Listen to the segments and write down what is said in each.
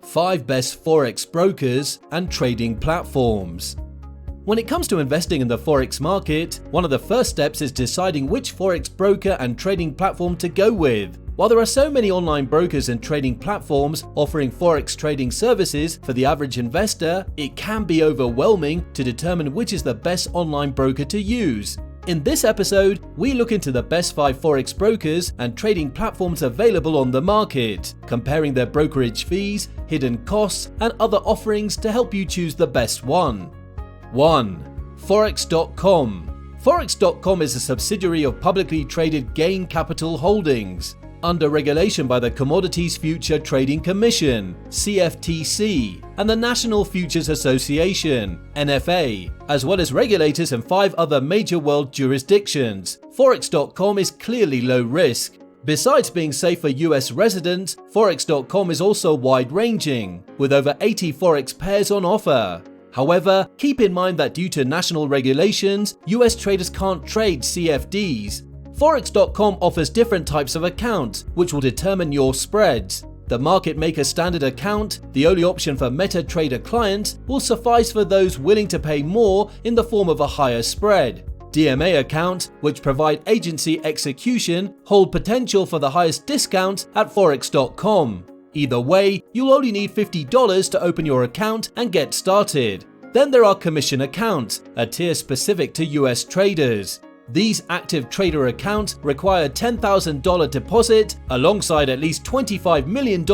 5 best Forex brokers and trading platforms. When it comes to investing in the Forex market, one of the first steps is deciding which Forex broker and trading platform to go with. While there are so many online brokers and trading platforms offering Forex trading services for the average investor, it can be overwhelming to determine which is the best online broker to use. In this episode, we look into the best 5 Forex brokers and trading platforms available on the market, comparing their brokerage fees, hidden costs, and other offerings to help you choose the best one. 1. Forex.com. Forex.com is a subsidiary of publicly traded Gain Capital Holdings, under regulation by the Commodities Future Trading Commission (CFTC) and the National Futures Association (NFA), as well as regulators in 5 other major world jurisdictions. Forex.com is clearly low risk. Besides being safe for US residents, Forex.com is also wide-ranging, with over 80 Forex pairs on offer. However, keep in mind that due to national regulations, US traders can't trade CFDs. Forex.com offers different types of accounts, which will determine your spreads. The Market Maker Standard account, the only option for MetaTrader clients, will suffice for those willing to pay more in the form of a higher spread. DMA accounts, which provide agency execution, hold potential for the highest discount at Forex.com. Either way, you'll only need $50 to open your account and get started. Then there are commission accounts, a tier specific to US traders. These active trader accounts require a $10,000 deposit alongside at least $25 million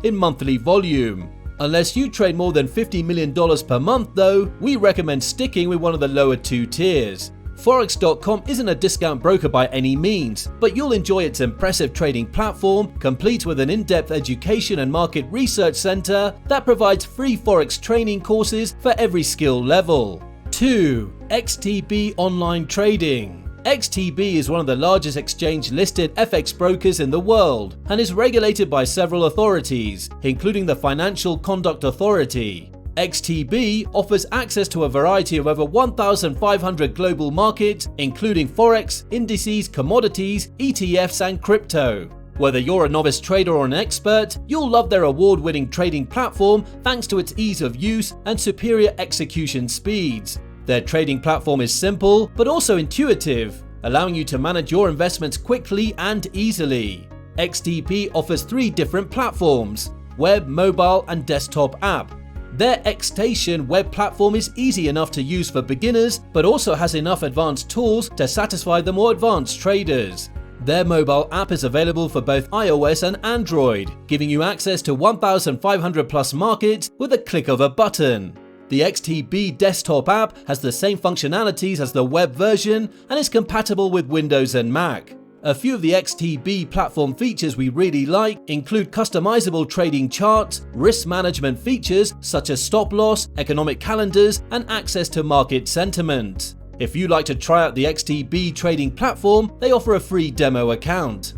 in monthly volume. Unless you trade more than $50 million per month though, we recommend sticking with one of the lower 2 tiers. Forex.com isn't a discount broker by any means, but you'll enjoy its impressive trading platform, complete with an in-depth education and market research center that provides free Forex training courses for every skill level. 2. XTB Online Trading. XTB is one of the largest exchange-listed FX brokers in the world and is regulated by several authorities, including the Financial Conduct Authority. XTB offers access to a variety of over 1,500 global markets, including Forex, indices, commodities, ETFs, and crypto. Whether you're a novice trader or an expert, you'll love their award-winning trading platform thanks to its ease of use and superior execution speeds. Their trading platform is simple, but also intuitive, allowing you to manage your investments quickly and easily. XTB offers 3 different platforms: web, mobile, and desktop app. Their Xstation web platform is easy enough to use for beginners, but also has enough advanced tools to satisfy the more advanced traders. Their mobile app is available for both iOS and Android, giving you access to 1,500 plus markets with a click of a button. The XTB desktop app has the same functionalities as the web version and is compatible with Windows and Mac. A few of the XTB platform features we really like include customizable trading charts, risk management features such as stop loss, economic calendars, and access to market sentiment. If you'd like to try out the XTB trading platform, they offer a free demo account.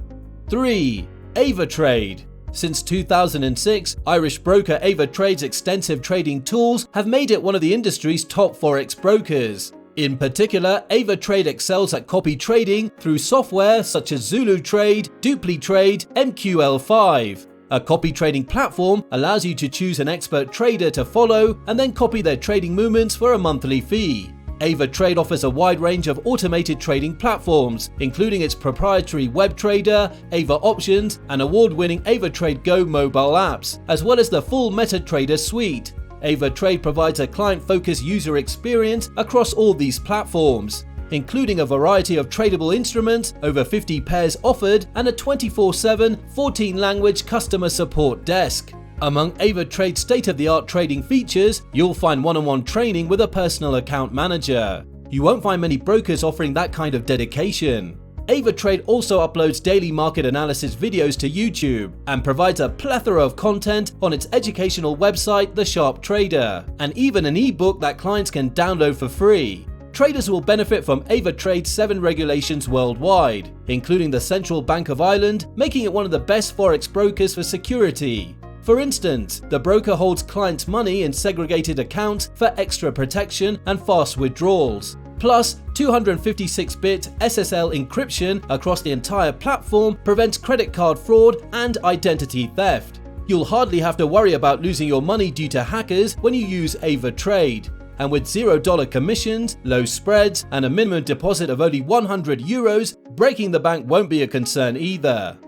3. AVA Trade. Since 2006, Irish broker AVA Trade's extensive trading tools have made it one of the industry's top Forex brokers. In particular, AVA Trade excels at copy trading through software such as Zulu Trade, Dupli Trade, MQL5. A copy trading platform allows you to choose an expert trader to follow and then copy their trading movements for a monthly fee. AVA Trade offers a wide range of automated trading platforms, including its proprietary web trader, AVA Options, and award-winning AVA Trade Go mobile apps, as well as the full MetaTrader suite. AVA Trade provides a client-focused user experience across all these platforms, including a variety of tradable instruments, over 50 pairs offered, and a 24/7, 14-language customer support desk. Among AVA Trade's state-of-the-art trading features, you'll find one-on-one training with a personal account manager. You won't find many brokers offering that kind of dedication. AVA Trade also uploads daily market analysis videos to YouTube and provides a plethora of content on its educational website, The Sharp Trader, and even an ebook that clients can download for free. Traders will benefit from AVA Trade's 7 regulations worldwide, including the Central Bank of Ireland, making it one of the best Forex brokers for security. For instance, the broker holds clients' money in segregated accounts for extra protection and fast withdrawals. Plus, 256-bit SSL encryption across the entire platform prevents credit card fraud and identity theft. You'll hardly have to worry about losing your money due to hackers when you use AVA Trade. And with $0 commissions, low spreads, and a minimum deposit of only €100, breaking the bank won't be a concern either.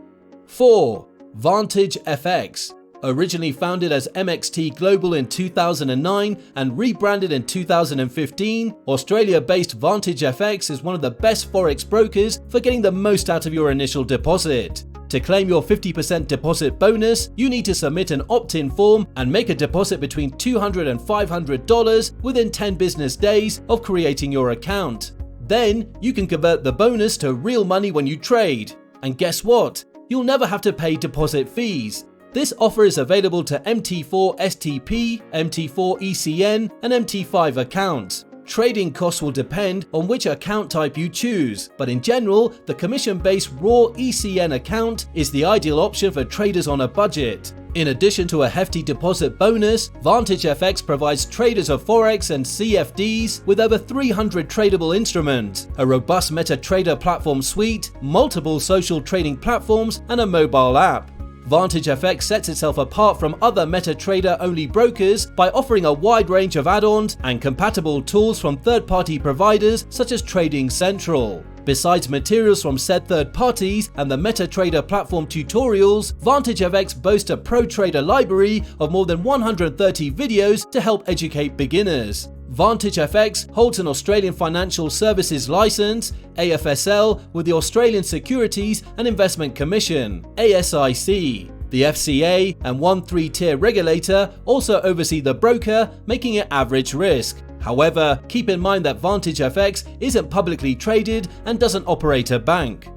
4. VantageFx. Originally founded as MXT Global in 2009 and rebranded in 2015, Australia-based VantageFx is one of the best forex brokers for getting the most out of your initial deposit. To claim your 50% deposit bonus, you need to submit an opt-in form and make a deposit between $200 and $500 within 10 business days of creating your account. Then, you can convert the bonus to real money when you trade. And guess what? You'll never have to pay deposit fees. This offer is available to MT4 STP, MT4 ECN, and MT5 accounts. Trading costs will depend on which account type you choose, but in general, the commission-based raw ECN account is the ideal option for traders on a budget. In addition to a hefty deposit bonus, VantageFx provides traders of Forex and CFDs with over 300 tradable instruments, a robust MetaTrader platform suite, multiple social trading platforms, and a mobile app. VantageFx sets itself apart from other MetaTrader-only brokers by offering a wide range of add-ons and compatible tools from third-party providers such as Trading Central. Besides materials from said third parties and the MetaTrader platform tutorials, VantageFx boasts a pro trader library of more than 130 videos to help educate beginners. VantageFx holds an Australian Financial Services Licence, AFSL, with the Australian Securities and Investment Commission, ASIC. The FCA and 1-3-tier regulator also oversee the broker, making it average risk. However, keep in mind that VantageFx isn't publicly traded and doesn't operate a bank.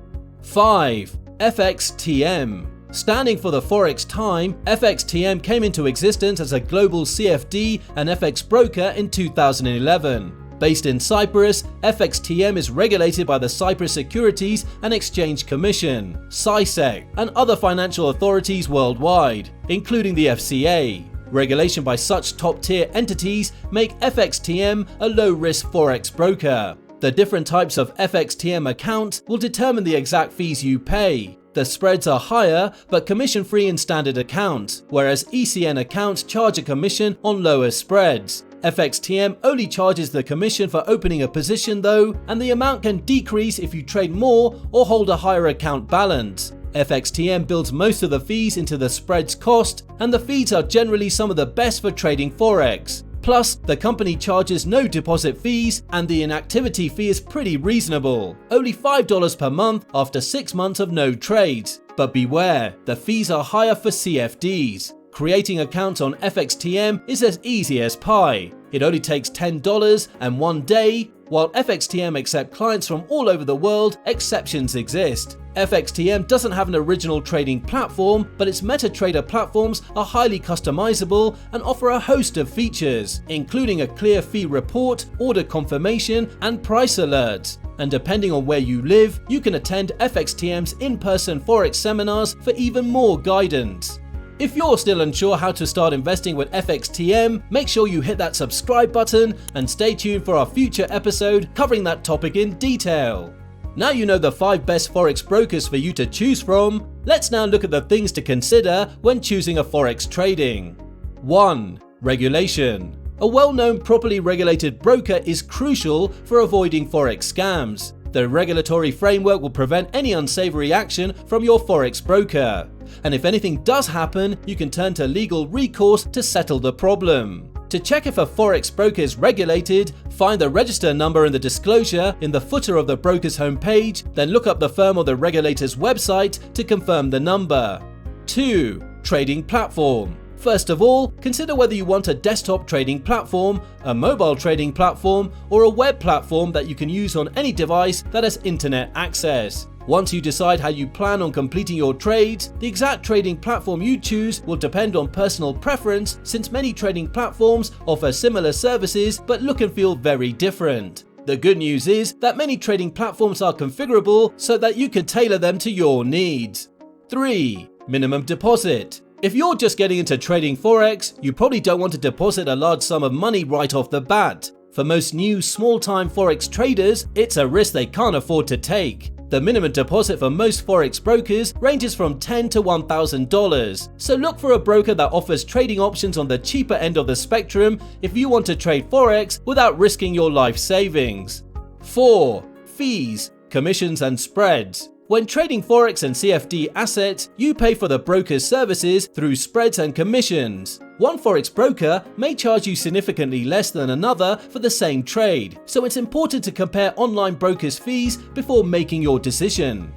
5. FXTM. Standing for the Forex Time, FXTM came into existence as a global CFD and FX broker in 2011. Based in Cyprus, FXTM is regulated by the Cyprus Securities and Exchange Commission, CySEC, and other financial authorities worldwide, including the FCA. Regulation by such top-tier entities make FXTM a low-risk Forex broker. The different types of FXTM accounts will determine the exact fees you pay. The spreads are higher but commission-free in standard accounts, whereas ECN accounts charge a commission on lower spreads. FXTM only charges the commission for opening a position though, and the amount can decrease if you trade more or hold a higher account balance. FXTM builds most of the fees into the spreads cost, and the fees are generally some of the best for trading Forex. Plus, the company charges no deposit fees and the inactivity fee is pretty reasonable, only $5 per month after 6 months of no trades. But beware, the fees are higher for CFDs. Creating accounts on FXTM is as easy as pie. It only takes $10 and 1 day. While FXTM accepts clients from all over the world, exceptions exist. FXTM doesn't have an original trading platform, but its MetaTrader platforms are highly customizable and offer a host of features, including a clear fee report, order confirmation, and price alerts. And depending on where you live, you can attend FXTM's in-person Forex seminars for even more guidance. If you're still unsure how to start investing with FXTM, make sure you hit that subscribe button and stay tuned for our future episode covering that topic in detail. Now you know the 5 best Forex brokers for you to choose from, let's now look at the things to consider when choosing a Forex trading. 1. Regulation. A well-known, properly regulated broker is crucial for avoiding Forex scams. The regulatory framework will prevent any unsavory action from your Forex broker. And if anything does happen, you can turn to legal recourse to settle the problem. To check if a Forex broker is regulated, find the register number in the disclosure in the footer of the broker's homepage, then look up the firm or the regulator's website to confirm the number. 2. Trading platform. First of all, consider whether you want a desktop trading platform, a mobile trading platform, or a web platform that you can use on any device that has internet access. Once you decide how you plan on completing your trades, the exact trading platform you choose will depend on personal preference, since many trading platforms offer similar services but look and feel very different. The good news is that many trading platforms are configurable so that you can tailor them to your needs. 3. Minimum deposit. If you're just getting into trading Forex, you probably don't want to deposit a large sum of money right off the bat. For most new small-time Forex traders, it's a risk they can't afford to take. The minimum deposit for most Forex brokers ranges from $10 to $1,000, so look for a broker that offers trading options on the cheaper end of the spectrum if you want to trade Forex without risking your life savings. 4. Fees, commissions and spreads. When trading Forex and CFD assets, you pay for the broker's services through spreads and commissions. One Forex broker may charge you significantly less than another for the same trade, so it's important to compare online brokers' fees before making your decision.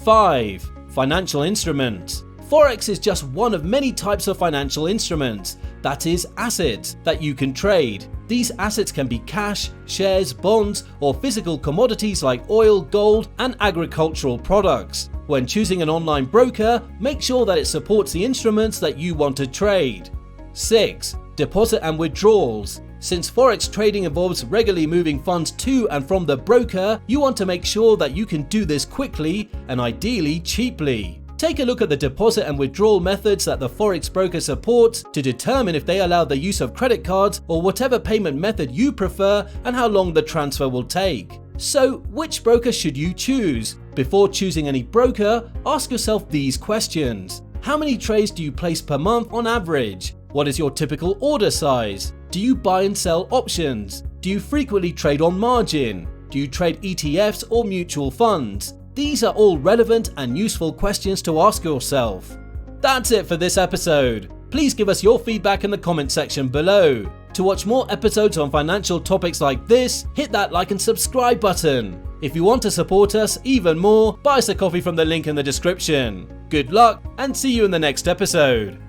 5. Financial instruments. Forex is just one of many types of financial instruments, that is, assets, that you can trade. These assets can be cash, shares, bonds, or physical commodities like oil, gold, and agricultural products. When choosing an online broker, make sure that it supports the instruments that you want to trade. 6. Deposit and withdrawals. Since Forex trading involves regularly moving funds to and from the broker, you want to make sure that you can do this quickly and ideally cheaply. Take a look at the deposit and withdrawal methods that the Forex broker supports to determine if they allow the use of credit cards or whatever payment method you prefer and how long the transfer will take. So, which broker should you choose? Before choosing any broker, ask yourself these questions. How many trades do you place per month on average? What is your typical order size? Do you buy and sell options? Do you frequently trade on margin? Do you trade ETFs or mutual funds? These are all relevant and useful questions to ask yourself. That's it for this episode. Please give us your feedback in the comment section below. To watch more episodes on financial topics like this, hit that like and subscribe button. If you want to support us even more, buy us a coffee from the link in the description. Good luck and see you in the next episode.